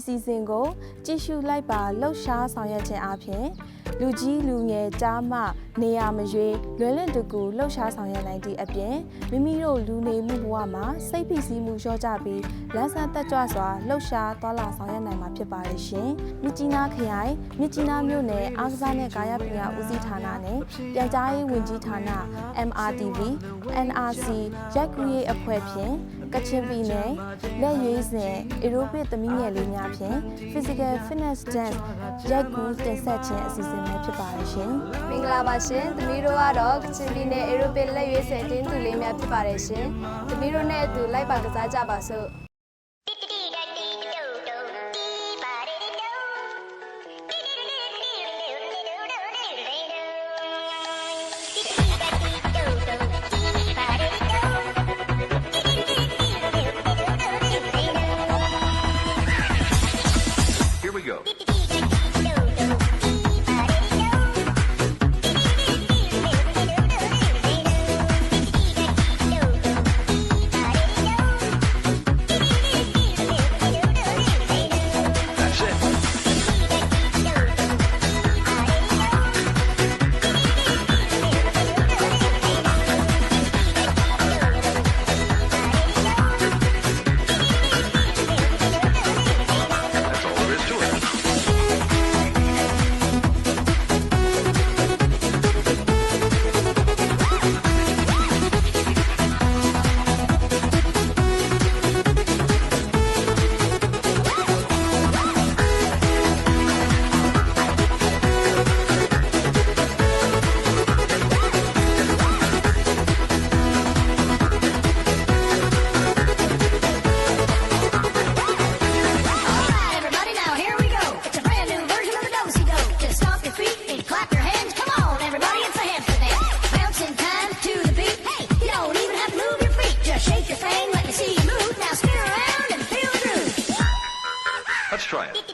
စီစဉ်ကိုကြည့်ရှုလိုက်ပါလှုပ်ရှားဆောင်ရွက်ခြင်းအပြင်လူကြီးလူငယ်ကြားမှနေရာမရွေးလွယ်လွယ်တကူလှုပ်ရှားဆောင်ရွက်နိုင်သည့်အပြင်မိမိတို့လူနေမှုဘဝမှာစိတ်ဖိစီးမှုလျော့ကျပြီးလန်းဆန်းတက်ကြွစွာလှုပ်ရှားသွားလာဆောင်ရွက်နိုင်မှာဖြစ်ပါတယ်ရှင်။မြစ်ကြီးနားခရိုင်မြစ်ကြီးနားမြို့နယ်အားကစားနဲ့ကာယပညာဦးစီးဌာနနဲ့ပြန်ကြားရေးဝန်ကြီးဌာန MRTV NRC ရိုက်ကူးရေးအဖွဲ့ဖြင့်ကချင်ပြည်နယ်လက်ရွေးစဉ်အေရိုဘစ်သမီးငယ်လေးများဖြင့် Physical Fitness Dance ရိုက်ကူးတင်ဆက်ခြင်းအစီအစဉ်ပဲဖြစ်ပါတယ်ရှင်။မင်္ဂလာပါရှင်။သမီးတို့ကတော့ကချင်ပြည်နယ်အေရိုဘစ်လက်ရွေးစဉ်တင်းသူလေးများဖြစ်ပါတယ်ရှင်။သမီးတို့နဲ့အတူလိုက်ပါကစားကြပါစို့။ Let's try it.